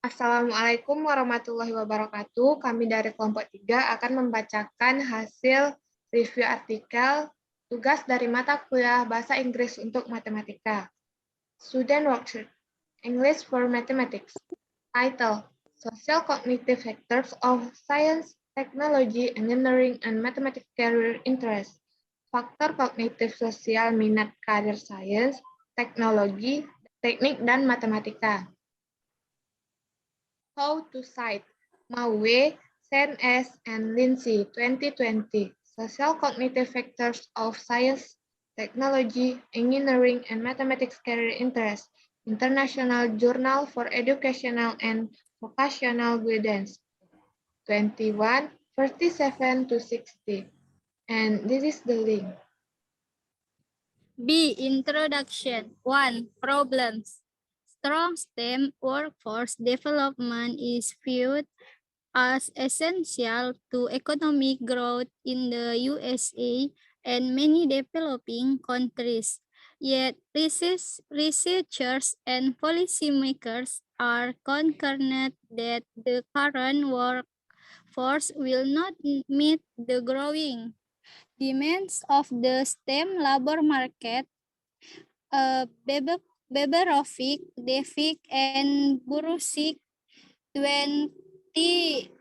Assalamualaikum warahmatullahi wabarakatuh. Kami dari kelompok 3 akan membacakan hasil review artikel tugas dari mata kuliah Bahasa Inggris untuk Matematika. Student Worksheet, English for Mathematics. Title, Social Cognitive Factors of Science, Technology, Engineering, and Mathematics Career Interest. Faktor kognitif sosial minat karir sains, teknologi, teknik, dan matematika. How to Cite, Maue, Sen S, and Lindsay, 2020. Social Cognitive Factors of Science, Technology, Engineering, and Mathematics Career Interest. International Journal for Educational and Vocational Guidance. 21, 37 to 60. And this is the link. B. Introduction. 1. Problems. Strong STEM workforce development is viewed as essential to economic growth in the USA and many developing countries. Yet, researchers and policymakers are concerned that the current workforce will not meet the growing demands of the STEM labor market. Beberovic, Devik, and Burusik 2019.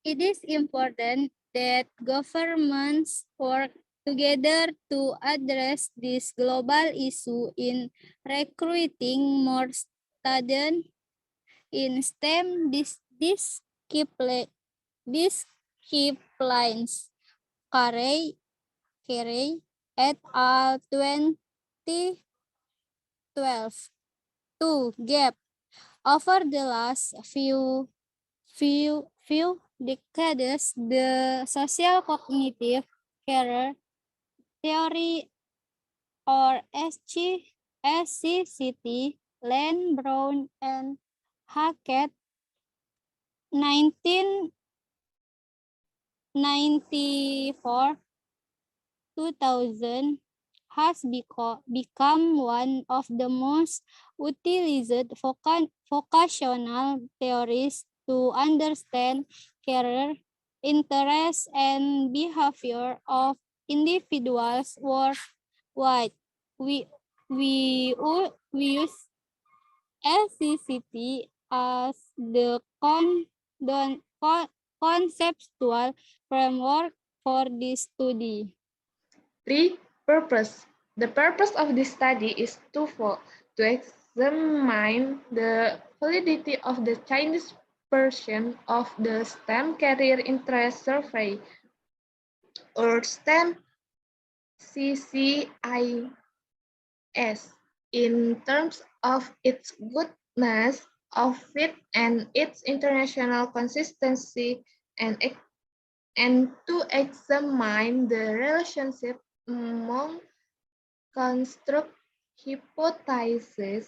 It is important that governments work together to address this global issue in recruiting more students in STEM disciplines. Carey et al. 2012. 2. Gap. Over the last few decades, the social cognitive career theory or SCCT, Len Brown and Hackett 1994 2000 has become one of the most utilized vocational theories to understand career, interests, and behavior of individuals worldwide. We use SCCT as the conceptual framework for this study. 3. Purpose. The purpose of this study is twofold: to examine the validity of the Chinese version of the STEM Career Interest Survey, or STEM CCIS, in terms of its goodness of fit and its international consistency, and to examine the relationship among construct hypotheses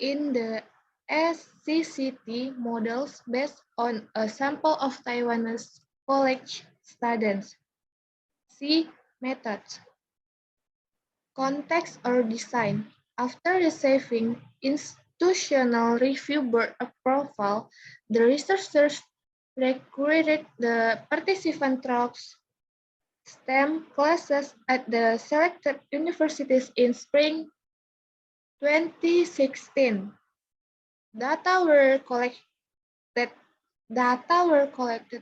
in the SCCT models based on a sample of Taiwanese college students. C. Methods. Context or design. After receiving institutional review board approval, the researchers recruited the participant tracks STEM classes at the selected universities in spring 2016. Data were collected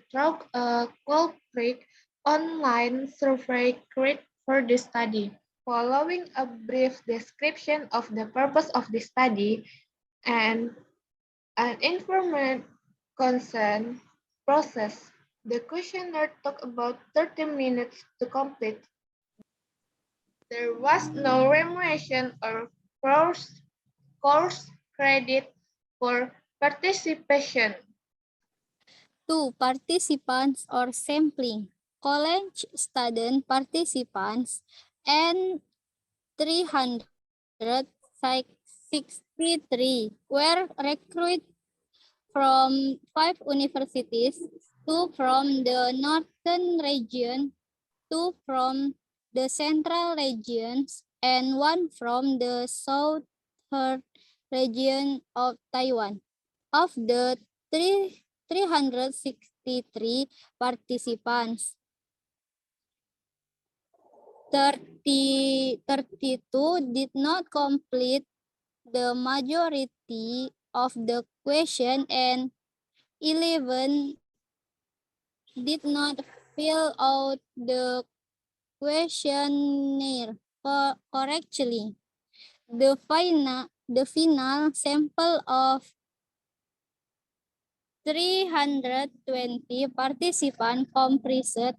through a Quail Creek online survey created for the study. Following a brief description of the purpose of the study and an informed consent process, the questionnaire took about 30 minutes to complete. There was no remuneration or course credit for participation. 2. Participants or sampling. College student participants and 363 were recruited from 5 universities, 2 from the northern region, 2 from the central regions, and 1 from the southern region of Taiwan. Of the 363 participants, 32 did not complete the majority of the question and 11 did not fill out the questionnaire correctly. The final sample of 320 participants comprised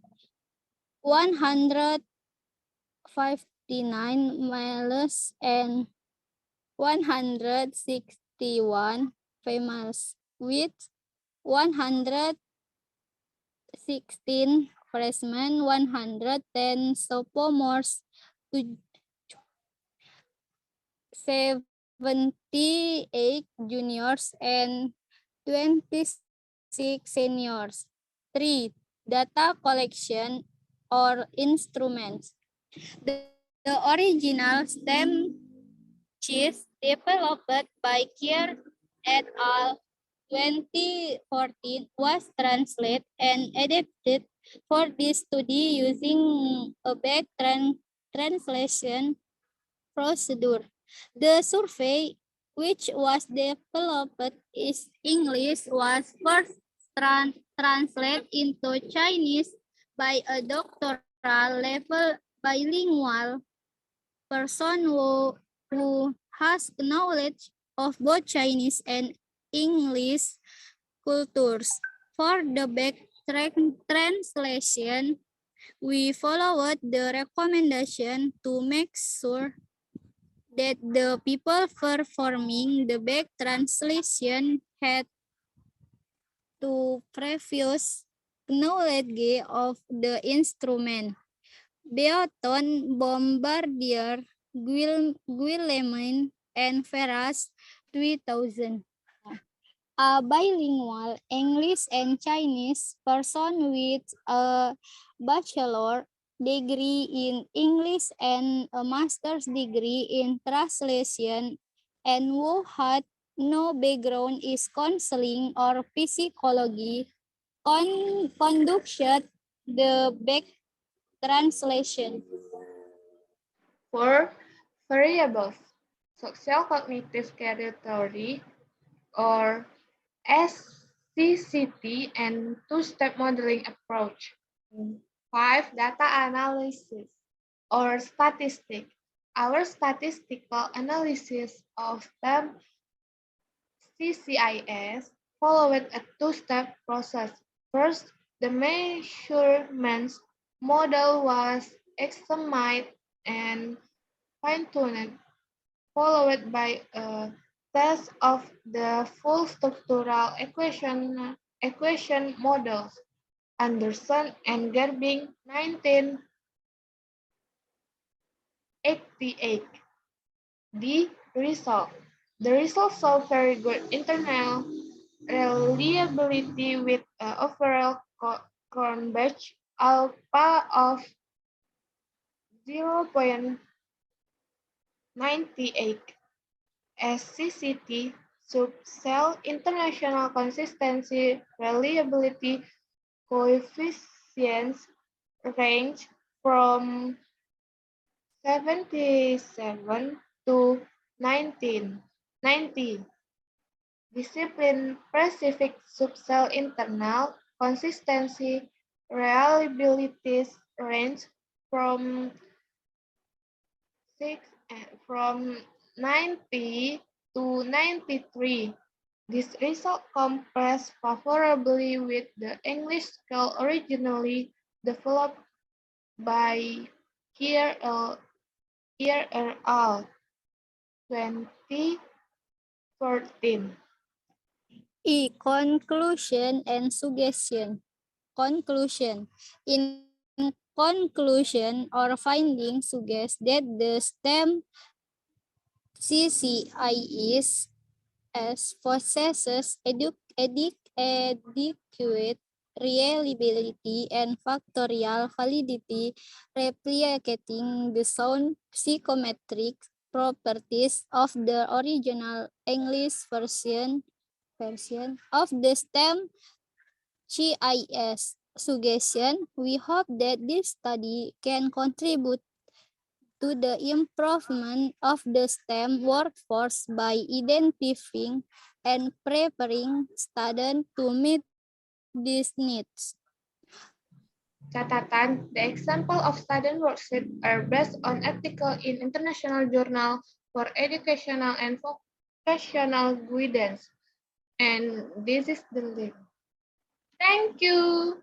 159 males and 161 females, with 116 freshmen, 110 sophomores, 78 juniors, and 26 seniors. 3. Data collection or instruments. The original STEM sheet developed by Kier et al. 2014 was translated and adapted for this study using a back translation procedure. The survey, which was developed in English, was first translated into Chinese by a doctoral level bilingual person who has knowledge of both Chinese and English cultures. For the back translation, we followed the recommendation to make sure that the people performing the back translation had to previous knowledge of the instrument. Beaton, Bombardier, Guillemin, and Ferraz 2000. A bilingual English and Chinese person with a bachelor degree in English and a master's degree in translation and who had no background in counseling or psychology conducted the back translation. 4. Variables. Social-cognitive career theory, or SCCT, and two-step modeling approach. 5. Data analysis or statistic. Our statistical analysis of STEM CCIS followed a two-step process. First, the measurements model was examined and fine-tuned, followed by a test of the full structural equation models, Anderson and Gerbing, 1988. The results show very good internal reliability with overall Cronbach alpha of 0.98. SCCT subcell international consistency reliability coefficients range from 77 to 90. Discipline-specific subcell internal consistency reliabilities range from 90 to 93. This result compares favorably with the English scale originally developed by Kier et al. 2014. Conclusion and suggestion. Conclusion. In conclusion, our findings suggest that the STEM CCIS possesses adequate reliability and factorial validity, replicating the sound psychometric properties of the original English version of the STEM GIS suggestion. We hope that this study can contribute to the improvement of the STEM workforce by identifying and preparing students to meet these needs. Catatan, the example of student worksheets are based on articles in international journal for educational and vocational guidance. And this is the link. Thank you.